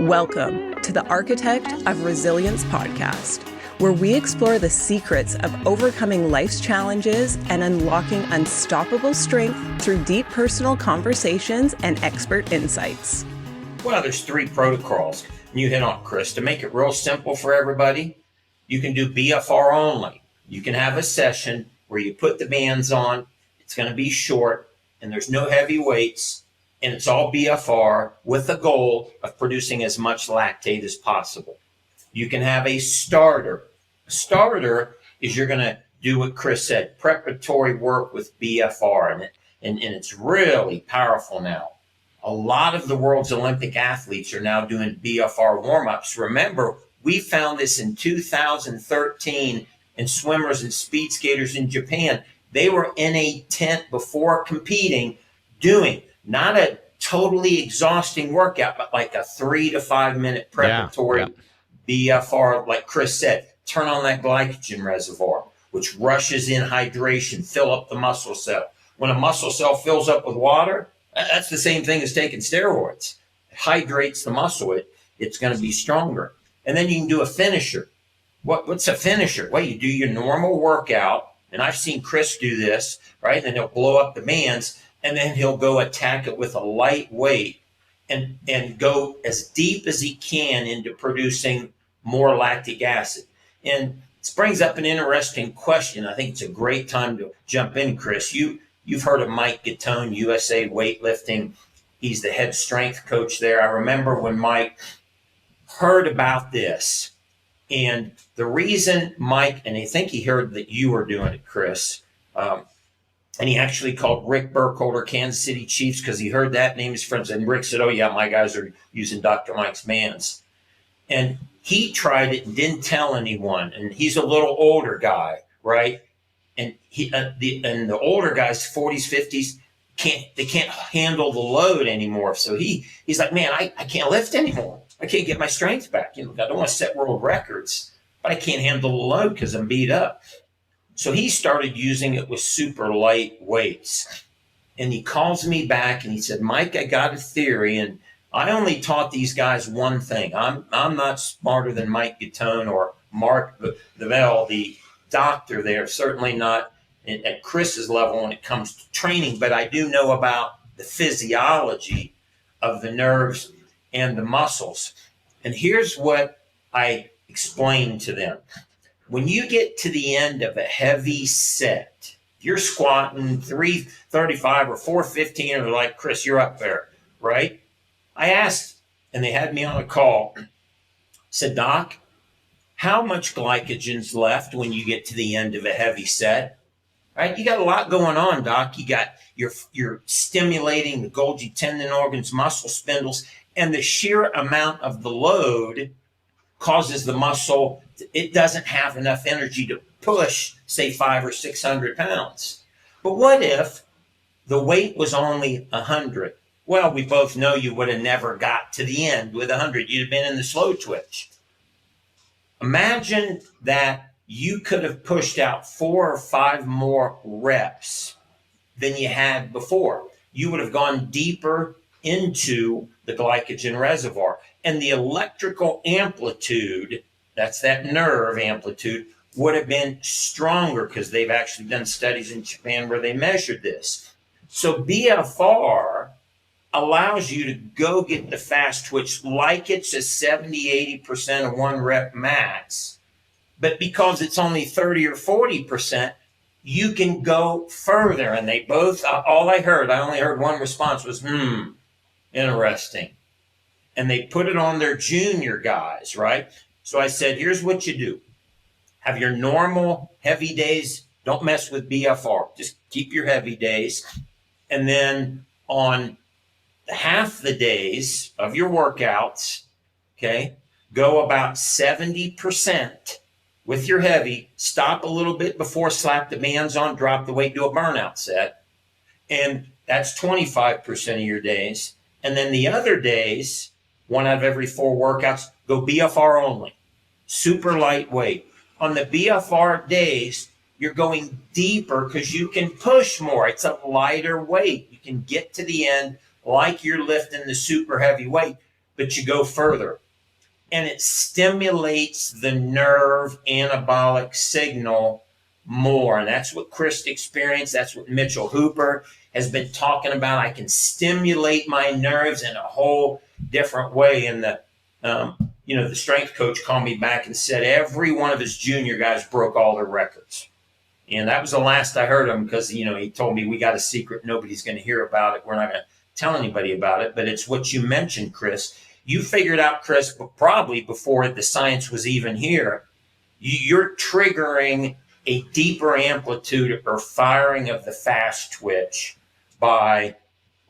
Welcome to the Architect of Resilience podcast, where we explore the secrets of overcoming life's challenges and unlocking unstoppable strength through deep personal conversations and expert insights. Well, there's 3 protocols you hit on, Chris. To make it real simple for everybody, you can do BFR only. You can have a session where you put the bands on. It's going to be short, and there's no heavy weights, and it's all BFR with the goal of producing as much lactate as possible. You can have a starter. A starter is you're going to do what Chris said, preparatory work with BFR, and it's really powerful now. A lot of the world's Olympic athletes are now doing BFR warm-ups. Remember, we found this in 2013 in swimmers and speed skaters in Japan. They were in a tent before competing, doing not a totally exhausting workout, but like a 3 to 5 minute preparatory BFR, like Chris said, turn on that glycogen reservoir, which rushes in hydration, fill up the muscle cell. When a muscle cell fills up with water, that's the same thing as taking steroids. It hydrates the muscle. It's going to be stronger. And then you can do a finisher. What's a finisher? Well, you do your normal workout, and I've seen Chris do this, right? And then he'll blow up the bands, and then he'll go attack it with a light weight and go as deep as he can into producing more lactic acid. And this brings up an interesting question. I think it's a great time to jump in, Chris. You've heard of Mike Gattone, USA Weightlifting. He's the head strength coach there. I remember when Mike heard about this, and the reason Mike, and I think he heard that you were doing it, Chris, and he actually called Rick Burkholder, Kansas City Chiefs, because he heard that name, his friends, and Rick said, oh yeah, my guys are using Dr. Mike's bands. And he tried it and didn't tell anyone, and he's a little older guy, right? And the older guys, 40s, 50s, can't handle the load anymore. So he's like, man, I can't lift anymore. I can't get my strength back. I don't want to set world records, but I can't handle the load because I'm beat up. So he started using it with super light weights. And he calls me back and he said, Mike, I got a theory, and I only taught these guys one thing. I'm not smarter than Mike Gattone or Mark Vivell, the doctor there, certainly not at Chris's level when it comes to training, but I do know about the physiology of the nerves and the muscles. And here's what I explained to them. When you get to the end of a heavy set, you're squatting 335 or 415, or like, Chris, you're up there, right? I asked, and they had me on a call, said, Doc, how much glycogen's left when you get to the end of a heavy set? Right? You got a lot going on, Doc. You got you're stimulating the Golgi tendon organs, muscle spindles, and the sheer amount of the load causes the muscle, it doesn't have enough energy to push, say, 500 or 600 pounds. But what if the weight was only 100? Well, we both know you would have never got to the end with 100. You'd have been in the slow twitch. Imagine that you could have pushed out 4 or 5 more reps than you had before. You would have gone deeper into the glycogen reservoir, and the electrical amplitude, that's that nerve amplitude, would have been stronger, because they've actually done studies in Japan where they measured this. So BFR allows you to go get the fast twitch like it's a 70-80% of 1 rep max, but because it's only 30 or 40%, you can go further. And they both, I only heard one response was, interesting. And they put it on their junior guys, right? So I said, here's what you do. Have your normal heavy days. Don't mess with BFR. Just keep your heavy days. And then on half the days of your workouts, okay, go about 70% with your heavy. Stop a little bit before, slap the bands on, drop the weight, do a burnout set. And that's 25% of your days. And then the other days, 1 out of every 4 workouts, go BFR only, super lightweight. On the BFR days, you're going deeper because you can push more. It's a lighter weight. You can get to the end like you're lifting the super heavy weight, but you go further. And it stimulates the nerve anabolic signal more. And that's what Chris experienced. That's what Mitchell Hooper has been talking about. I can stimulate my nerves in a whole different way. And the strength coach called me back and said every one of his junior guys broke all their records. And that was the last I heard of him, because, he told me, we got a secret. Nobody's going to hear about it. We're not going to tell anybody about it. But it's what you mentioned, Chris. You figured out, Chris, but probably before the science was even here, you're triggering a deeper amplitude or firing of the fast twitch by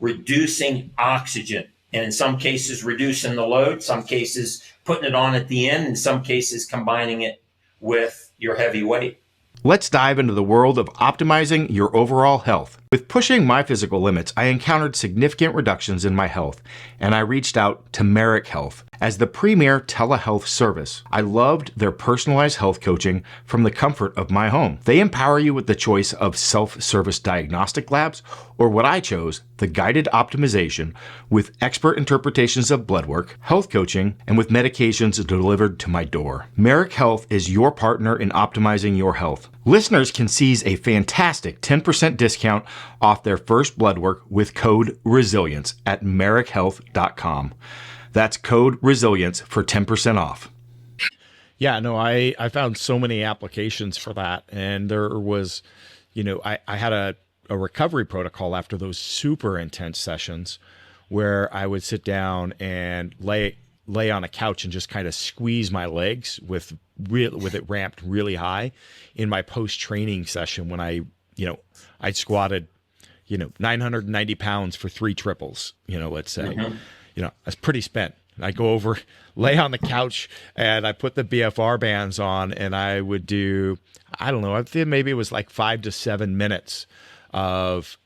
reducing oxygen. And in some cases, reducing the load, some cases putting it on at the end, in some cases combining it with your heavy weight. Let's dive into the world of optimizing your overall health. With pushing my physical limits, I encountered significant reductions in my health, and I reached out to Merrick Health. As the premier telehealth service, I loved their personalized health coaching from the comfort of my home. They empower you with the choice of self-service diagnostic labs, or what I chose, the guided optimization with expert interpretations of blood work, health coaching, and with medications delivered to my door. Merrick Health is your partner in optimizing your health. Listeners can seize a fantastic 10% discount off their first blood work with code RESILIENCE at merrickhealth.com. That's code RESILIENCE for 10% off. Yeah, no, I found so many applications for that. And there was, I had a recovery protocol after those super intense sessions where I would sit down and lay on a couch and just kind of squeeze my legs with it ramped really high in my post-training session when I squatted, 990 pounds for 3 triples, let's say. Mm-hmm. I was pretty spent. I go over, lay on the couch, and I put the BFR bands on, and I would do, I don't know, I think maybe it was like 5 to 7 minutes of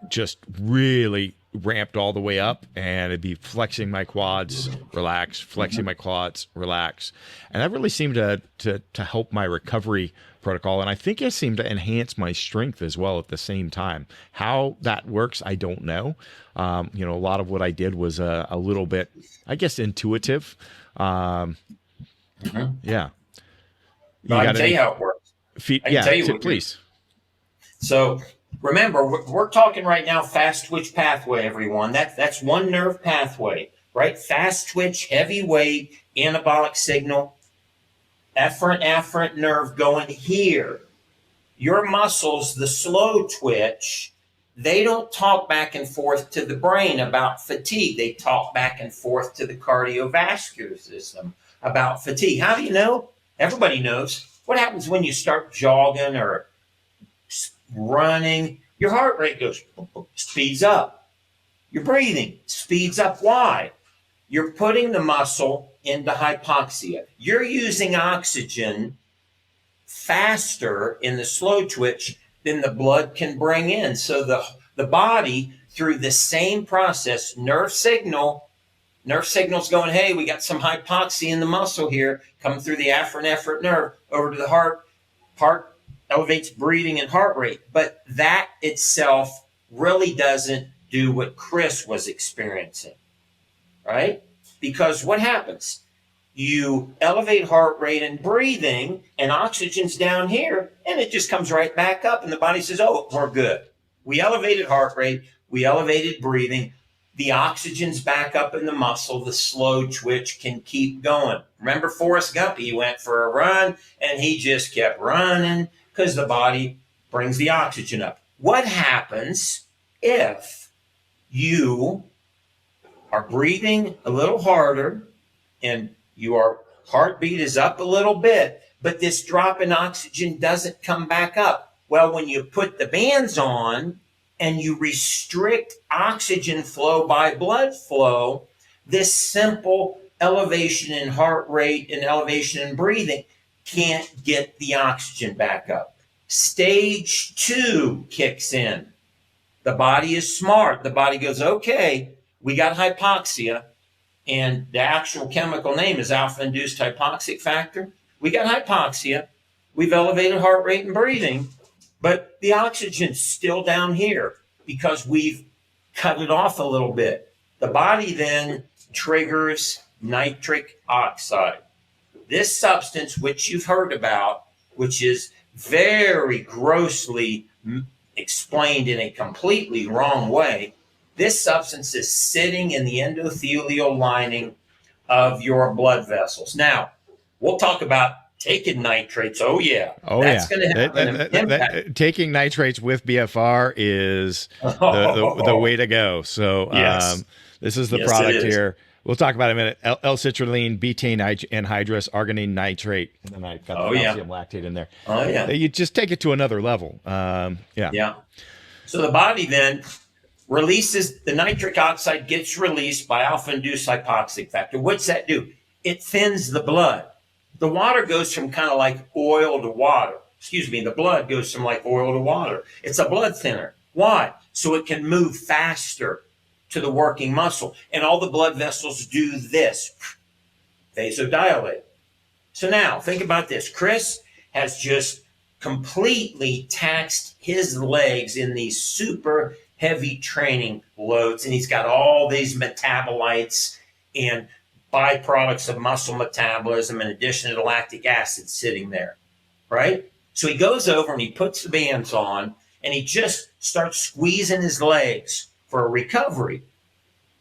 just really ramped all the way up, and it'd be flexing my quads, relax, flexing my quads, relax. And that really seemed to help my recovery protocol. And I think it seemed to enhance my strength as well at the same time. How that works, I don't know. A lot of what I did was a little bit, I guess, intuitive. Yeah. No, I can tell you how it works. Please. So remember, we're talking right now fast twitch pathway, everyone. That's one nerve pathway, right? Fast twitch, heavy weight, anabolic signal, efferent nerve going here. Your muscles, the slow twitch, they don't talk back and forth to the brain about fatigue. They talk back and forth to the cardiovascular system about fatigue. How do you know? Everybody knows. What happens when you start jogging or running? Your heart rate goes, speeds up. Your breathing speeds up. Why? You're putting the muscle into hypoxia. You're using oxygen faster in the slow twitch than the blood can bring in. So the body, through the same process, nerve signal's going, hey, we got some hypoxia in the muscle here, coming through the afferent nerve over to the heart. Heart elevates breathing and heart rate. But that itself really doesn't do what Chris was experiencing, right? Because what happens? You elevate heart rate and breathing, and oxygen's down here, and it just comes right back up, and the body says, oh, we're good. We elevated heart rate, we elevated breathing, the oxygen's back up in the muscle, the slow twitch can keep going. Remember Forrest Gump? He went for a run, and he just kept running because the body brings the oxygen up. What happens if you are breathing a little harder and your heartbeat is up a little bit, but this drop in oxygen doesn't come back up? Well, when you put the bands on and you restrict oxygen flow by blood flow, this simple elevation in heart rate and elevation in breathing can't get the oxygen back up. Stage 2 kicks in. The body is smart. The body goes, okay, we got hypoxia, and the actual chemical name is alpha-induced hypoxic factor. We got hypoxia. We've elevated heart rate and breathing, but the oxygen's still down here because we've cut it off a little bit. The body then triggers nitric oxide. This substance, which you've heard about, which is very grossly explained in a completely wrong way, this substance is sitting in the endothelial lining of your blood vessels. Now, we'll talk about taking nitrates. Oh, yeah. That's going to have an impact. Taking nitrates with BFR is the way to go. So Yes. This is the product here. We'll talk about it in a minute. L-citrulline, betaine anhydrous, arginine nitrate, and then I've got the calcium lactate in there. Oh, yeah. You just take it to another level. Yeah. So the body then releases, the nitric oxide gets released by alpha-induced hypoxic factor. What's that do? It thins the blood. The water goes from kind of like oil to water. The blood goes from like oil to water. It's a blood thinner. Why? So it can move faster to the working muscle. And all the blood vessels do this, vasodilate. So now think about this. Chris has just completely taxed his legs in these super heavy training loads. And he's got all these metabolites and byproducts of muscle metabolism in addition to lactic acid sitting there, right? So he goes over and he puts the bands on and he just starts squeezing his legs for a recovery.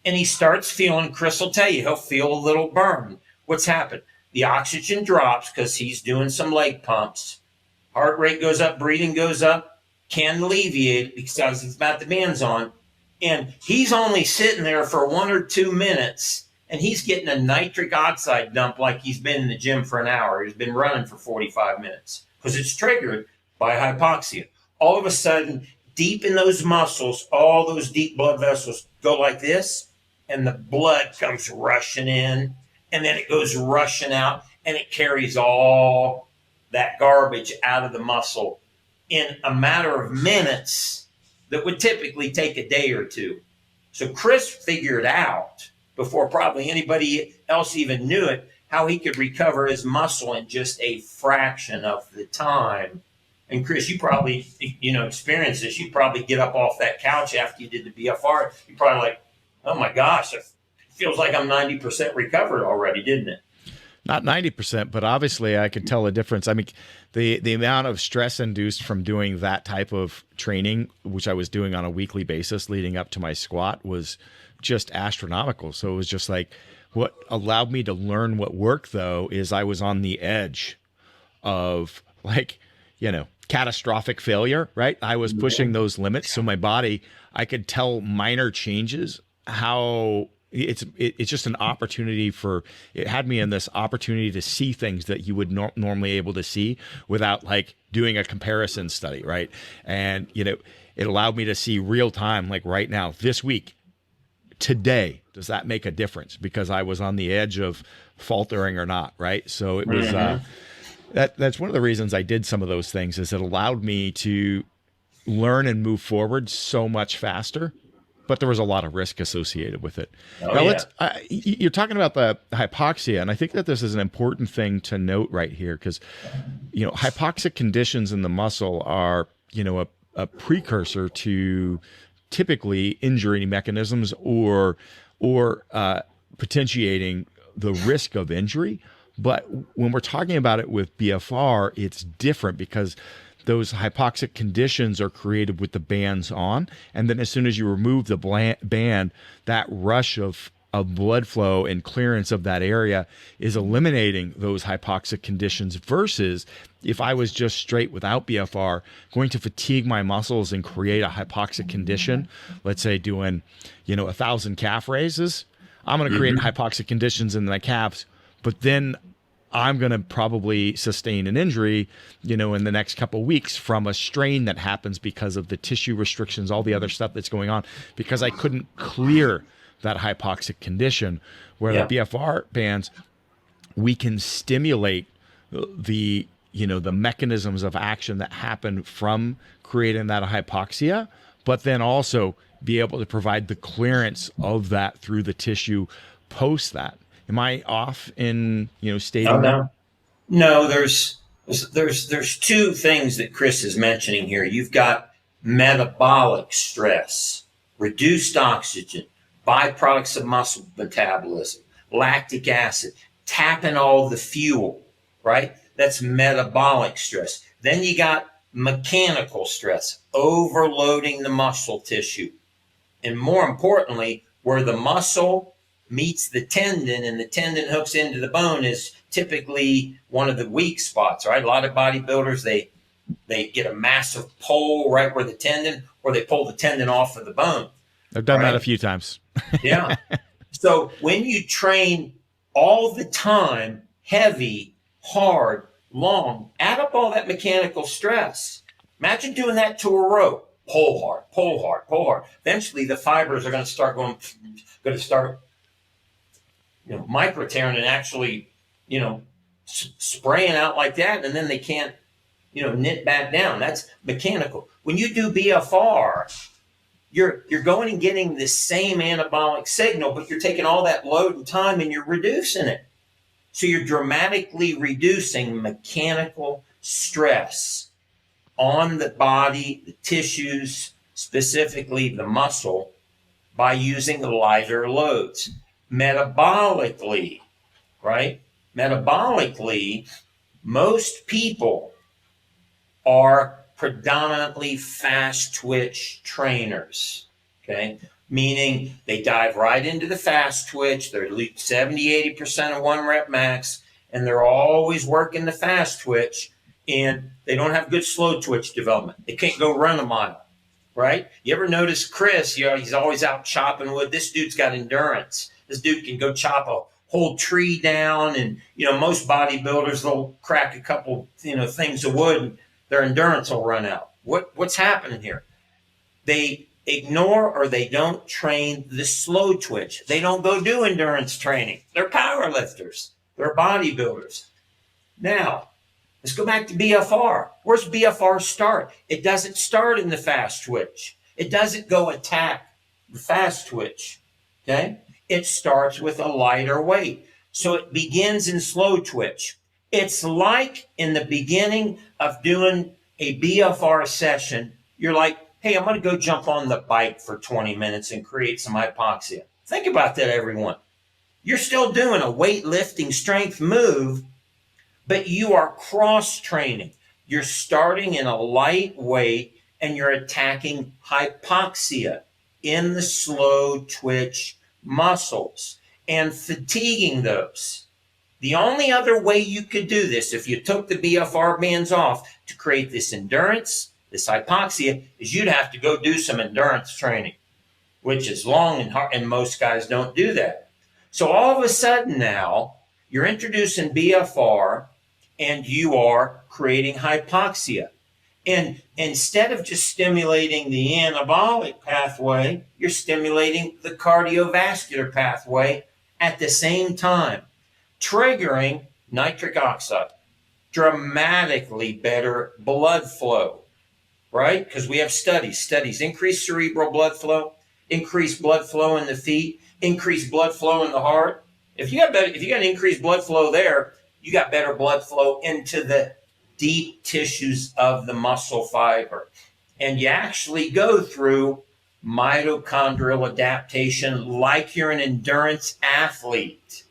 And he starts feeling, Chris will tell you, he'll feel a little burn. What's happened? The oxygen drops because he's doing some leg pumps. Heart rate goes up, breathing goes up, can alleviate because he's got the bands on. And he's only sitting there for 1 or 2 minutes and he's getting a nitric oxide dump like he's been in the gym for an hour. He's been running for 45 minutes because it's triggered by hypoxia. All of a sudden, deep in those muscles, all those deep blood vessels go like this, and the blood comes rushing in, and then it goes rushing out, and it carries all that garbage out of the muscle in a matter of minutes that would typically take a day or two. So Chris figured out, before probably anybody else even knew it, how he could recover his muscle in just a fraction of the time. And Chris, you probably, experienced this. You probably get up off that couch after you did the BFR. You're probably like, oh my gosh, it feels like I'm 90% recovered already, didn't it? Not 90%, but obviously I could tell a difference. I mean, the amount of stress induced from doing that type of training, which I was doing on a weekly basis leading up to my squat, was just astronomical. So it was just like, what allowed me to learn what worked, though, is I was on the edge of catastrophic failure, right? I was pushing those limits. So my body, I could tell minor changes, how it's just an opportunity it had me in this opportunity to see things that you would normally able to see without like doing a comparison study, right? And, it allowed me to see real time, like right now, this week, today, does that make a difference? Because I was on the edge of faltering or not, right? So it was, that's one of the reasons I did some of those things, is it allowed me to learn and move forward so much faster, but there was a lot of risk associated with it. You're talking about the hypoxia, and I think that this is an important thing to note right here, because, hypoxic conditions in the muscle are, a precursor to typically injury mechanisms or potentiating the risk of injury. But when we're talking about it with BFR, it's different because those hypoxic conditions are created with the bands on. And then as soon as you remove the band, that rush of blood flow and clearance of that area is eliminating those hypoxic conditions, versus if I was just straight without BFR, going to fatigue my muscles and create a hypoxic condition. Let's say doing, 1,000 calf raises, I'm going to create hypoxic conditions in my calves, but then I'm going to probably sustain an injury, in the next couple of weeks from a strain that happens because of the tissue restrictions, all the other stuff that's going on, because I couldn't clear that hypoxic condition. Where the BFR bands, we can stimulate the mechanisms of action that happen from creating that hypoxia, but then also be able to provide the clearance of that through the tissue post that. Am I off in stating that? No. There's two things that Chris is mentioning here. You've got metabolic stress, reduced oxygen, byproducts of muscle metabolism, lactic acid, tapping all the fuel, right? That's metabolic stress. Then you got mechanical stress, overloading the muscle tissue. And more importantly, where the muscle meets the tendon and the tendon hooks into the bone is typically one of the weak spots, right? A lot of bodybuilders, they get a massive pull right where the tendon, or they pull the tendon off of the bone. I've done right? that a few times. Yeah. So when you train all the time, heavy, hard, long, add up all that mechanical stress. Imagine doing that to a rope. Pull hard, pull hard, pull hard. Eventually the fibers are going to start micro tearing and actually, spraying out like that. And then they can't, knit back down. That's mechanical. When you do BFR, you're going and getting the same anabolic signal, but you're taking all that load and time and you're reducing it. So you're dramatically reducing mechanical stress on the body, the tissues, specifically the muscle, by using lighter loads. Metabolically, right? Metabolically, most people are predominantly fast twitch trainers, okay? Meaning they dive right into the fast twitch. They're 70, 80% of one rep max, and they're always working the fast twitch, and they don't have good slow twitch development. They can't go run a mile, right? You ever notice Chris, he's always out chopping wood. This dude's got endurance. This dude can go chop a whole tree down, and, most bodybuilders, they'll crack a couple, things of wood, and their endurance will run out. What's happening here? They ignore or they don't train the slow twitch. They don't go do endurance training. They're power lifters. They're bodybuilders. Now, let's go back to BFR. Where's BFR start? It doesn't start in the fast twitch. It doesn't go attack the fast twitch, okay? It starts with a lighter weight. So it begins in slow twitch. It's like in the beginning of doing a BFR session, you're like, hey, I'm going to go jump on the bike for 20 minutes and create some hypoxia. Think about that, everyone. You're still doing a weightlifting strength move, but you are cross-training. You're starting in a light weight and you're attacking hypoxia in the slow twitch muscles and fatiguing those. The only other way you could do this, if you took the BFR bands off to create this endurance, this hypoxia, is you'd have to go do some endurance training, which is long and hard, and most guys don't do that. So all of a sudden now, you're introducing BFR and you are creating hypoxia. And instead of just stimulating the anabolic pathway, you're stimulating the cardiovascular pathway at the same time, triggering nitric oxide, dramatically better blood flow, right? Because we have studies, increase cerebral blood flow, increase blood flow in the feet, increase blood flow in the heart. If you got increased blood flow there, you got better blood flow into the deep tissues of the muscle fiber. And you actually go through mitochondrial adaptation like you're an endurance athlete,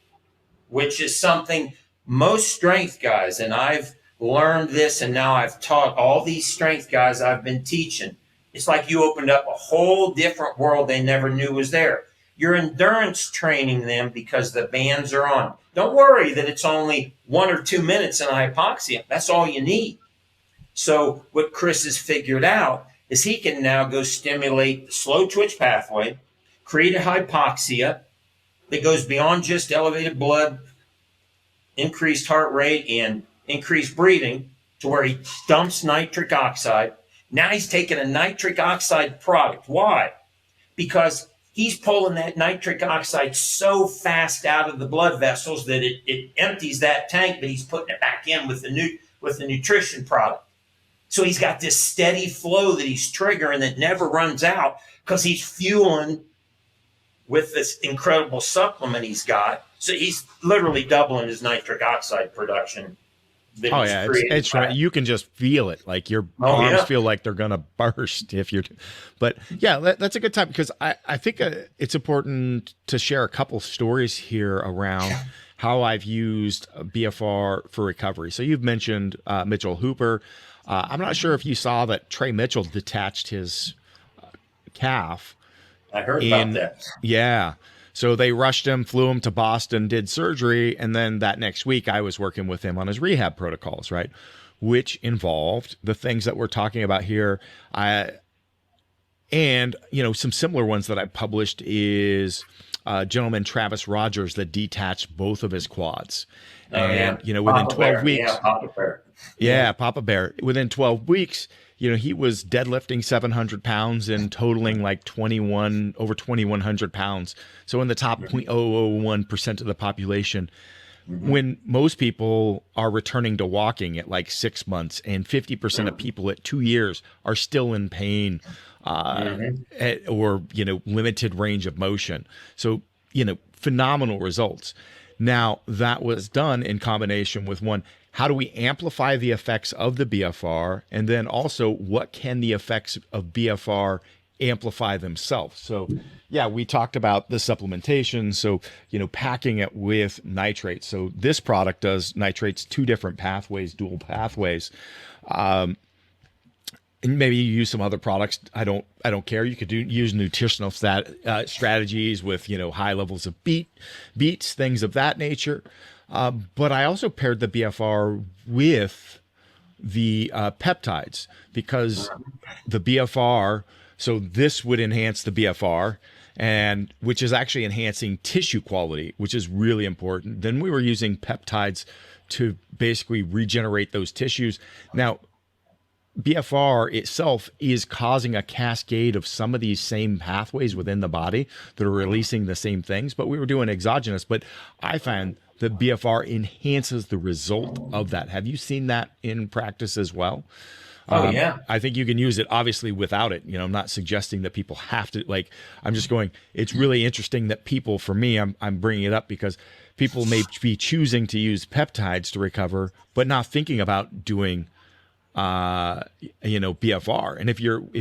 which is something most strength guys, and I've learned this, and now I've taught all these strength guys I've been teaching. It's like you opened up a whole different world they never knew was there. You're endurance training them because the bands are on. Don't worry that it's only 1 or 2 minutes in a hypoxia. That's all you need. So what Chris has figured out is he can now go stimulate the slow twitch pathway, create a hypoxia that goes beyond just elevated blood, increased heart rate, and increased breathing, to where he dumps nitric oxide. Now he's taking a nitric oxide product. Why? Because he's pulling that nitric oxide so fast out of the blood vessels that it empties that tank, but he's putting it back in with the nutrition product. So he's got this steady flow that he's triggering that never runs out because he's fueling with this incredible supplement he's got. So he's literally doubling his nitric oxide production that Oh was yeah, created it's by- right. You can just feel it, like your Oh, arms yeah. feel like they're gonna burst if you're. But yeah, that's a good time because I think it's important to share a couple stories here around how I've used BFR for recovery. So you've mentioned Mitchell Hooper. I'm not sure if you saw that Trey Mitchell detached his calf I heard about in that. yeah. So they rushed him, flew him to Boston, did surgery, and then that next week I was working with him on his rehab protocols, right? Which involved the things that we're talking about here. And some similar ones that I published is gentleman Travis Rogers that detached both of his quads. Oh, And yeah. within Papa 12 Bear. weeks, Yeah, Papa Bear. yeah, Papa Bear. Within 12 weeks, he was deadlifting 700 pounds and totaling like over 2,100 pounds. So in the top 0.001% of the population, when most people are returning to walking at like 6 months and 50% of people at 2 years are still in pain or, limited range of motion. So, phenomenal results. Now, that was done in combination with how do we amplify the effects of the BFR? And then also, what can the effects of BFR amplify themselves? So, yeah, we talked about the supplementation. So, packing it with nitrates. So this product does nitrates, 2 different pathways, dual pathways. And maybe you use some other products. I don't care. You could use nutritional strategies with high levels of beets, things of that nature. But I also paired the BFR with the peptides because the BFR. So this would enhance the BFR, and which is actually enhancing tissue quality, which is really important. Then we were using peptides to basically regenerate those tissues. Now, BFR itself is causing a cascade of some of these same pathways within the body that are releasing the same things, but we were doing exogenous. But I find that BFR enhances the result of that. Have you seen that in practice as well? Oh, yeah. I think you can use it obviously without it. I'm not suggesting that people have to, I'm just going, it's really interesting that people, for me, I'm bringing it up because people may be choosing to use peptides to recover, but not thinking about doing BFR. And if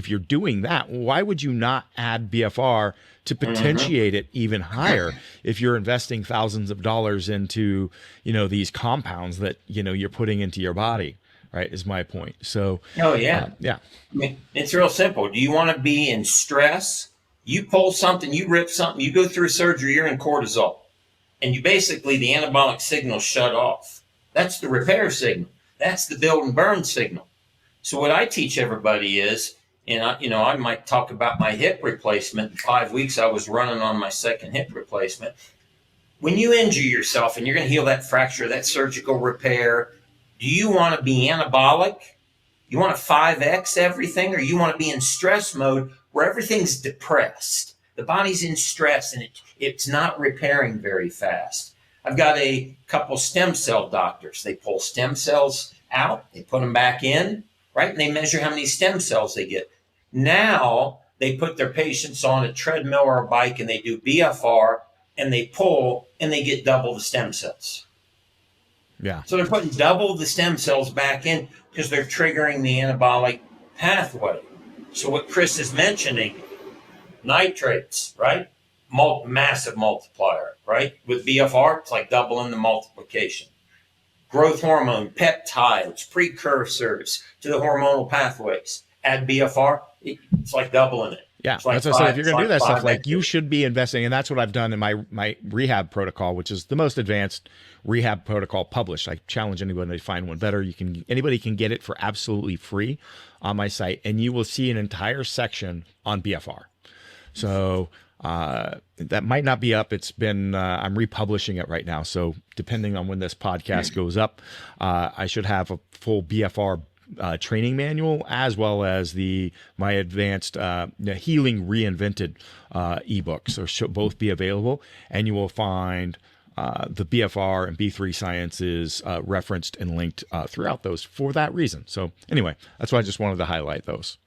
you're doing that, why would you not add BFR to potentiate it even higher if you're investing thousands of dollars into, these compounds that, you're putting into your body, right? Is my point. So, Oh, yeah. yeah. I mean, it's real simple. Do you want to be in stress? You pull something, you rip something, you go through surgery, you're in cortisol. And you basically, the anabolic signal shut off. That's the repair signal. That's the build and burn signal. So what I teach everybody is, and I might talk about my hip replacement. In 5 weeks, I was running on my second hip replacement. When you injure yourself and you're going to heal that fracture, that surgical repair, do you want to be anabolic? You want to 5X everything, or you want to be in stress mode where everything's depressed? The body's in stress and it's not repairing very fast. I've got a couple stem cell doctors. They pull stem cells out, they put them back in, right? And they measure how many stem cells they get. Now they put their patients on a treadmill or a bike and they do BFR and they pull and they get double the stem cells. Yeah. So they're putting double the stem cells back in because they're triggering the anabolic pathway. So what Chris is mentioning, nitrates, right? Massive multiplier, right? With BFR, it's like doubling the multiplication. Growth hormone, peptides, precursors to the hormonal pathways. Add BFR, it's like doubling it. Yeah, It's like that's what I said. five- If you're going to do it's that like stuff, like 5X. you should be investing, and that's what I've done in my rehab protocol, which is the most advanced rehab protocol published. I challenge anybody to find one better. Anybody can get it for absolutely free on my site, and you will see an entire section on BFR. So that might not be up. It's been I'm republishing it right now. So depending on when this podcast goes up, I should have a full BFR training manual, as well as my advanced Healing Reinvented ebook. So should both be available, and you will find the BFR and B3 sciences referenced and linked throughout those for that reason. So anyway, that's why I just wanted to highlight those.